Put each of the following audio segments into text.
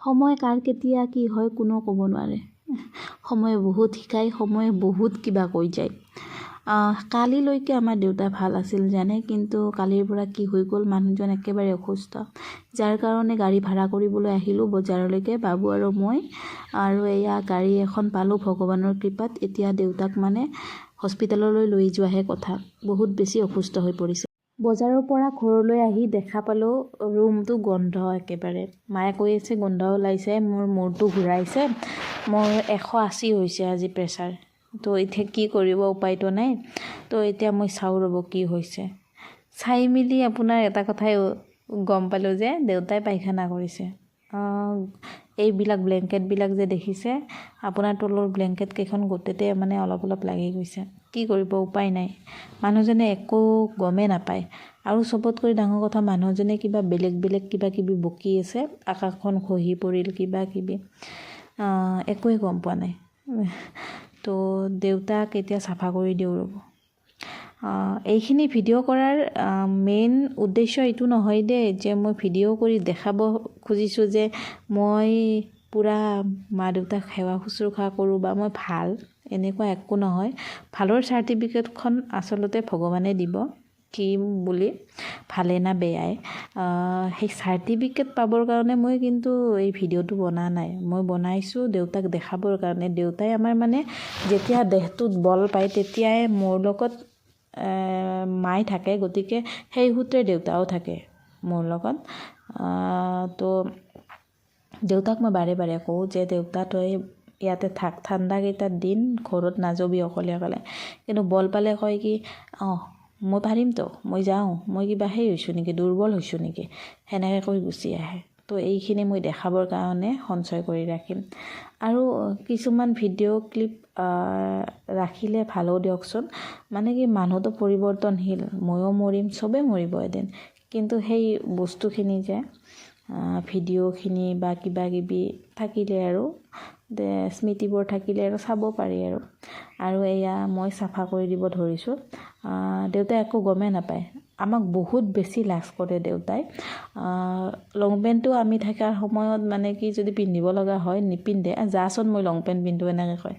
সময় কাৰ কেতিয়া কি হয় কোনো ক'ব নোৱাৰে। সময়ে বহুত শিকায়, সময়ে বহুত কিবা কৈ যায়। কালিলৈকে আমাৰ দেউতা ভাল আছিল জানে, কিন্তু কালিৰ পৰা কি হৈ গ'ল, মানুহজন একেবাৰে অসুস্থ, যাৰ কাৰণে গাড়ী ভাড়া কৰিবলৈ আহিলোঁ বজাৰলৈকে, বাবু আৰু মই। আৰু এয়া গাড়ী এখন পালোঁ ভগৱানৰ কৃপাত। এতিয়া দেউতাক মানে হস্পিটেললৈ লৈ যোৱাহে কথা, বহুত বেছি অসুস্থ হৈ পৰিছে। বজাৰৰ পৰা ঘৰলৈ আহি দেখা পালোঁ ৰুমটো গোন্ধ একেবাৰে। মায়ে কৈ আছে গোন্ধ ওলাইছে, মোৰ মূৰটো ঘূৰাইছে, মোৰ 180 হৈছে আজি প্ৰেছাৰ। তো এতিয়া কি কৰিব, উপায়তো নাই। তো এতিয়া মই চাওঁ ৰ'ব কি হৈছে। চাই মেলি আপোনাৰ এটা কথাই গম পালোঁ যে দেউতাই পায়খানা কৰিছে। এইবিলাক ব্লেংকেটবিলাক যে দেখিছে, আপোনাৰ তলৰ ব্লেংকেটকেইখন গোটেইতে মানে অলপ অলপ লাগি গৈছে। কি কৰিব, উপায় নাই। মানুহজনে একো গমেই নাপায়। আৰু চবতকৈ ডাঙৰ কথা, মানুহজনে কিবা বেলেগ বেলেগ কিবা কিবি বকি আছে, আকাশখন খহি পৰিল কিবা কিবি, একোৱে গম পোৱা নাই। তো দেউতাক এতিয়া চাফা কৰি দিওঁ ৰ'ব। এইখিনি ভিডিঅ' কৰাৰ মেইন উদ্দেশ্য এইটো নহয় দেই যে মই ভিডিঅ' কৰি দেখাব খুজিছোঁ যে মই পূৰা মা দেউতাক সেৱা শুশ্ৰূষা কৰোঁ বা মই ভাল, এনেকুৱা একো নহয়। ভালৰ চাৰ্টিফিকেটখন আচলতে ভগৱানে দিব কি বুলি, ভালে না বেয়াই। সেই চাৰ্টিফিকেট পাবৰ কাৰণে মই কিন্তু এই ভিডিঅ'টো বনা নাই, মই বনাইছোঁ দেউতাক দেখাবৰ কাৰণে। দেউতাই আমাৰ মানে যেতিয়া দেহটোত বল পায় তেতিয়াই মোৰ লগত মাই থাকে, গতিকে সেই সূত্ৰে দেউতাও থাকে মোৰ লগত। তো দেউতাক মই বাৰে বাৰে কওঁ যে দেউতা তই ইয়াতে থাক, ঠাণ্ডাকেইটাৰ দিন ঘৰত নাযাবি অকলে অকলে। কিন্তু বল পালে কয় কি, মই পাৰিমতো, মই যাওঁ, মই কিবা হৈছোঁ নেকি, দুৰ্বল হৈছোঁ নেকি, সেনেকৈ কৈ গুচি আহে। তো এইখিনি মই দেখাবৰ কাৰণে সঞ্চয় কৰি ৰাখিম। আৰু কিছুমান ভিডিঅ' ক্লিপ ৰাখিলে ভালো দিয়কচোন। মানে কি, মানুহটো পৰিৱৰ্তনশীল, ময়ো মৰিম, চবেই মৰিব এদিন। কিন্তু সেই বস্তুখিনি যে ভিডিঅ'খিনি বা কিবা কিবি থাকিলে আৰু স্মৃতিবোৰ থাকিলে আৰু চাব পাৰি আৰু এয়া মই চাফা কৰি দিব ধৰিছোঁ। দেউতাই একো গমেই নাপায়। আমাক বহুত বেছি লাজ কৰে দেউতাই। লং পেণ্টটো আমি থকাৰ সময়ত মানে কি যদি পিন্ধিব লগা হয় নিপিন্ধে, যাচোন মই লং পেণ্ট পিন্ধোঁ এনেকৈ কয়।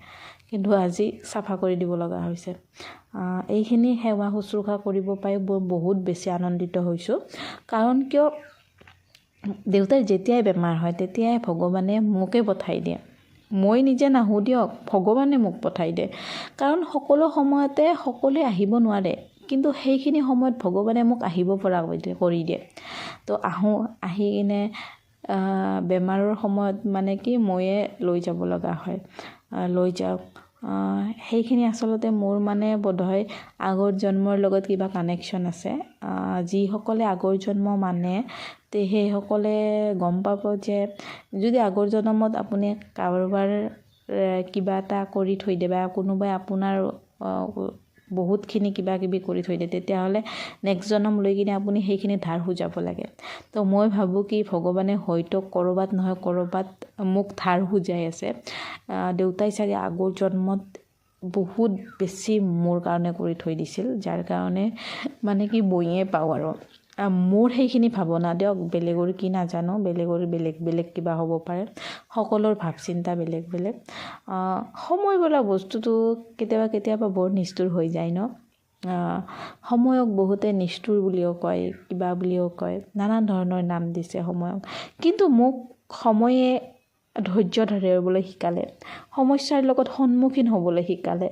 কিন্তু আজি চাফা কৰি দিব লগা হৈছে। এইখিনি সেৱা শুশ্ৰূষা কৰিব পাই বহুত বেছি আনন্দিত হৈছোঁ। কাৰণ কিয়, দেউতাৰ যেতিয়াই বেমাৰ হয় তেতিয়াই ভগৱানে মোকে পঠাই দিয়ে। মই নিজে নাহোঁ দিয়ক, ভগৱানে মোক পঠাই দিয়ে। কাৰণ সকলো সময়তে সকলোৱে আহিব নোৱাৰে, কিন্তু সেইখিনি সময়ত ভগৱানে মোক আহিব পৰা কৰি দিয়ে। তো আহি কিনে বেমাৰৰ সময়ত মানে কি ময়ে লৈ যাব লগা হয়, লৈ যাওক। সেইখিনি আচলতে মোৰ মানে বোধহয় আগৰ জন্মৰ লগত কিবা কানেকশ্যন আছে। যিসকলে আগৰ জন্ম মানে সেইসকলে গম পাব যে যদি আগৰ জন্মত আপুনি কাৰোবাৰ কিবা এটা কৰি থৈ দিয়ে বা কোনোবাই আপোনাৰ বহুতখিনি কিবা কিবি কৰি থৈ দিয়ে, তেতিয়াহ'লে নেক্সট জন্ম লৈ কিনে আপুনি সেইখিনি ধাৰ সুজাব লাগে। তো মই ভাবোঁ কি ভগৱানে হয়তো ক'ৰবাত নহয় ক'ৰবাত মোক ধাৰ সুজাই আছে। দেউতাই চাগে আগৰ জন্মত বহুত বেছি মোৰ কাৰণে কৰি থৈ দিছিল, যাৰ কাৰণে মানে কি ময়ে পাওঁ আৰু। মোৰ সেইখিনি ভাৱনা দিয়ক, বেলেগৰ কি নাজানো, বেলেগৰ বেলেগ বেলেগ কিবা হ'ব পাৰে, সকলোৰ ভাৱ চিন্তা বেলেগ বেলেগ। সময় বোলা বস্তুটো কেতিয়াবা বৰ নিষ্ঠুৰ হৈ যায় ন। সময়ক বহুতে নিষ্ঠুৰ বুলিও কয়, কিবা বুলিও কয়, নানান ধৰণৰ নাম দিছে সময়ক। কিন্তু মোক সময়ে ধৈৰ্য ধৰিবলৈ শিকালে, সমস্যাৰ লগত সন্মুখীন হ'বলৈ শিকালে,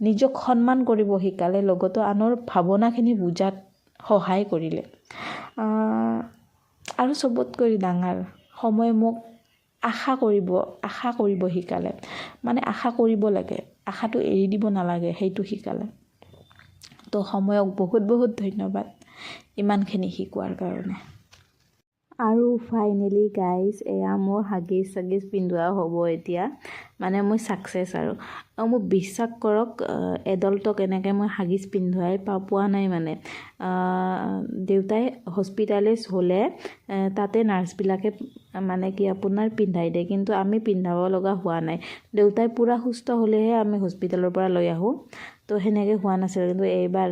নিজক সন্মান কৰিব শিকালে, লগতে আনৰ ভাৱনাখিনি বুজাত সহায় কৰিলে। আৰু চবতকৈ ডাঙৰ, সময়ে মোক আশা কৰিব শিকালে। মানে আশা কৰিব লাগে, আশাটো এৰি দিব নালাগে, সেইটো শিকালে। তো সময়ক বহুত বহুত ধন্যবাদ ইমানখিনি শিকোৱাৰ কাৰণে। আৰু ফাইনেলি গাইজ, এয়া মোৰ হাগিজ চাগিজ পিন্ধোৱা হ'ব এতিয়া। মানে মই ছাকচেছ আৰু মোক বিশ্বাস কৰক, এডল্টক এনেকৈ মই হাগিজ পিন্ধোৱাই পোৱা নাই। মানে দেউতাই হস্পিটালাইজ হ'লে তাতে নাৰ্ছবিলাকে মানে কি আপোনাৰ পিন্ধাই দিয়ে, কিন্তু আমি পিন্ধাব লগা হোৱা নাই। দেউতাই পূৰা সুস্থ হ'লেহে আমি হস্পিটালৰ পৰা লৈ আহোঁ। তো সেনেকৈ হোৱা নাছিল। কিন্তু এইবাৰ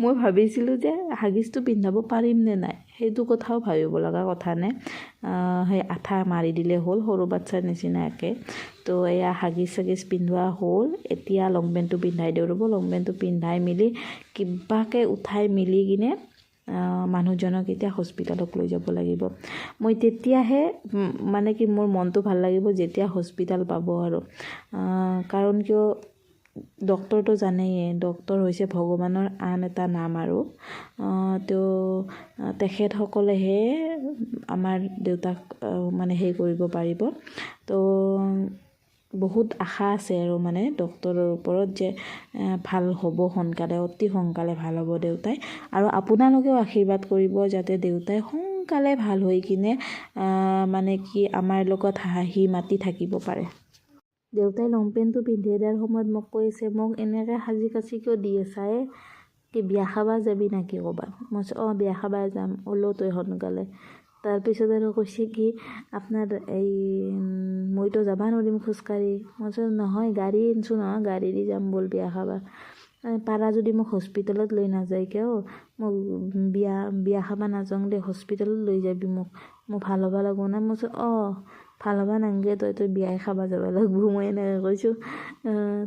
মই ভাবিছিলোঁ যে হাগিছটো পিন্ধাব পাৰিম নে নাই, সেইটো কথাও ভাবিব লগা কথা নাই। সেই আঠা মাৰি দিলে হ'ল সৰু বাচ্ছাৰ নিচিনাকৈ। তো এয়া হাগিছ চাগিছ পিন্ধোৱা হ'ল। এতিয়া লং পেণ্টটো পিন্ধাই দিওঁ ৰ'ব। লং পেণ্টটো পিন্ধাই মেলি কিবাকৈ উঠাই মেলি কিনে মানুহজনক এতিয়া হস্পিটেলক লৈ যাব লাগিব। মই তেতিয়াহে মানে কি মোৰ মনটো ভাল লাগিব যেতিয়া হস্পিটেল পাব আৰু। কাৰণ কিয় ডক্টৰটো জানেই, ডক্টৰ হৈছে ভগৱানৰ আন এটা নাম আৰু। তো তেখেতসকলেহে আমাৰ দেউতাক মানে সেই কৰিব পাৰিব। তো বহুত আশা আছে আৰু মানে ডক্টৰৰ ওপৰত যে ভাল হ'ব সোনকালে, অতি সোনকালে ভাল হ'ব দেউতাই। আৰু আপোনালোকেও আশীৰ্বাদ কৰিব যাতে দেউতাই সোনকালে ভাল হৈ কিনে মানে কি আমাৰ লগত হাঁহি মাতি থাকিব পাৰে। দেউতাই লং পেণ্টটো পিন্ধি দিয়াৰ সময়ত মোক কৈছে, মোক এনেকৈ সাজি কাচি কিয় দি আছা কি বিয়া খাবা যাবি নেকি ক'ৰবাত? মই কৈছোঁ বিয়া খাবা যাম, ওলো তই সোনকালে। তাৰপিছত আৰু কৈছে কি আপোনাৰ এই মইতো যাব নোৱাৰিম খোজকাঢ়ি। মই কৈছোঁ নহয় গাড়ী আনিছোঁ নহয়, গাড়ী দি যাম ব'ল বিয়া খাবা। পাৰা যদি মোক হস্পিটেলত লৈ নাযায় কিয়, মোক বিয়া খাবা নাযাওঁ দে, হস্পিটেলত লৈ যাবি মোক ভাল হ'ব লাগিব না। মই কৈছোঁ ভাল হ'ব নালাগে, তই বিয়াই খাবা যাব লাগিব। মই এনেকৈ কৈছোঁ।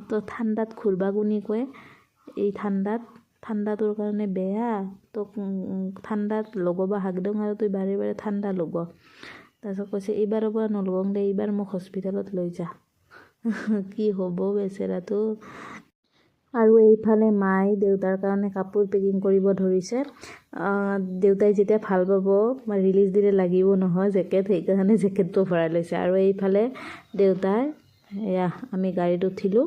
তো ঠাণ্ডাত ঘূৰবা কোনে কয়? এই ঠাণ্ডাটোৰ কাৰণে বেয়া। তোক ঠাণ্ডাত লগাব হাক দিওঁ আৰু তই বাৰে বাৰে ঠাণ্ডা লগা। তাৰপিছত কৈছে এইবাৰৰ পৰা নলগাওঁ দে, এইবাৰ মোক হস্পিটেলত লৈ যা। কি হ'ব বেচেৰাটো। আৰু এইফালে মায়ে দেউতাৰ কাৰণে কাপোৰ পেকিং কৰিব ধৰিছে। দেউতাই যেতিয়া ভাল পাব ৰিলিজ দিলে লাগিব নহয় জেকেট, সেইকাৰণে জেকেটটো ভৰাই লৈছে। আৰু এইফালে দেউতাই এয়া আমি গাড়ীত উঠিলোঁ।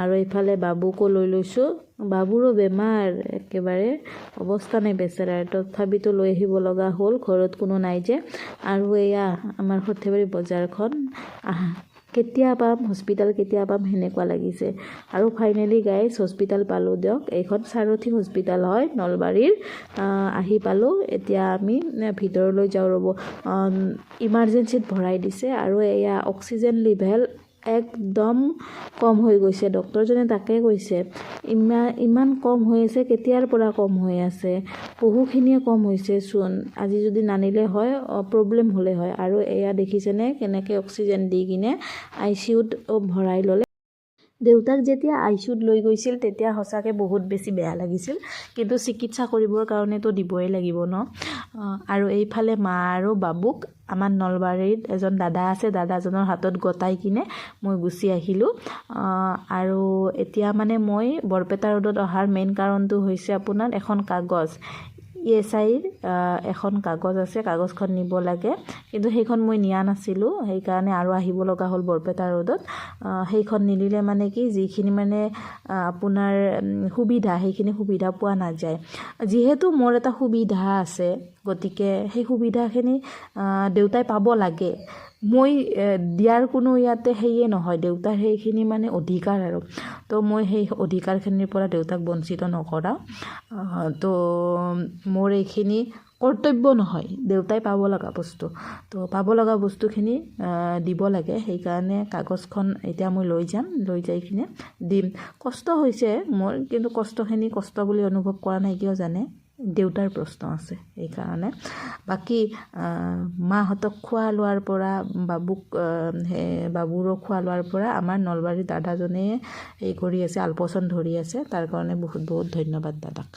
আৰু এইফালে বাবুকো লৈ লৈছোঁ। বাবুৰো বেমাৰ একেবাৰে অৱস্থা নাই বেচেৰাৰ, তথাপিতো লৈ আহিব লগা হ'ল, ঘৰত কোনো নাই যে। আৰু এয়া আমাৰ সৰ্থেবাৰী বজাৰখন কেতিয়া পাম হস্পিটেল, কেতিয়া পাম সেনেকুৱা লাগিছে। আৰু ফাইনেলি গাইজ হস্পিটেল পালোঁ দিয়ক। এইখন সাৰথি হস্পিটেল হয় নলবাৰীৰ। আহি পালোঁ। এতিয়া আমি ভিতৰলৈ যাওঁ ৰ'ব। ইমাৰ্জেঞ্চিত ভৰাই দিছে। আৰু এয়া অক্সিজেন লেভেল একদম কম হৈ গৈছে। ডক্টৰজনে তাকে কৈছে ইমান কম হৈ আছে, কেতিয়াৰ পৰা কম হৈ আছে? বহুখিনিয়ে কম হৈছে চোন, আজি যদি নানিলে হয় প্ৰব্লেম হ'লে হয়। আৰু এয়া দেখিছেনে কেনেকৈ অক্সিজেন দি কিনে ICUত ভৰাই ল'লে। দেউতাক যেতিয়া ICUত লৈ গৈছিল তেতিয়া সঁচাকৈ বহুত বেছি বেয়া লাগিছিল, কিন্তু চিকিৎসা কৰিবৰ কাৰণেতো দিবই লাগিব ন। আৰু এইফালে মা আৰু বাবুক আমাৰ নলবাৰীত এজন দাদা আছে, দাদাজনৰ হাতত গতাই কিনে মই গুচি আহিলোঁ। আৰু এতিয়া মানে মই বৰপেটা ৰোডত অহাৰ মেইন কাৰণটো হৈছে আপোনাৰ এখন কাগজ, ESIৰ এখন কাগজ আছে, কাগজখন নিব লাগে। কিন্তু সেইখন মই নিয়া নাছিলোঁ, সেইকাৰণে আৰু আহিব লগা হ'ল বৰপেটা ৰোডত। সেইখন নিদিলে মানে কি যিখিনি মানে আপোনাৰ সুবিধা, সেইখিনি সুবিধা পোৱা নাযায়। যিহেতু মোৰ এটা সুবিধা আছে, গতিকে সেই সুবিধাখিনি দেউতাই পাব লাগে। মই দিয়াৰ কোনো ইয়াতে সেয়ে নহয়, দেউতাৰ সেইখিনি মানে অধিকাৰ আৰু। তো মই সেই অধিকাৰখিনিৰ পৰা দেউতাক বঞ্চিত নকৰাওঁ। তো মোৰ এইখিনি কৰ্তব্য নহয়, দেউতাই পাব লগা বস্তু। তো পাব লগা বস্তুখিনি দিব লাগে। সেইকাৰণে কাগজখন এতিয়া মই লৈ যাম, লৈ যাই কিনে দিম। কষ্ট হৈছে মোৰ, কিন্তু কষ্টখিনি কষ্ট বুলি অনুভৱ কৰা নাই, কিয় জানে? দেউতাৰ প্ৰশ্ন আছে সেইকাৰণে। বাকী মাহঁতক খোৱা লোৱাৰ পৰা বাবুৰো খোৱা লোৱাৰ পৰা আমাৰ নলবাৰীৰ দাদাজনে এই কৰি আছে, আলপৈচান ধৰি আছে। তাৰ কাৰণে বহুত বহুত ধন্যবাদ দাদাক।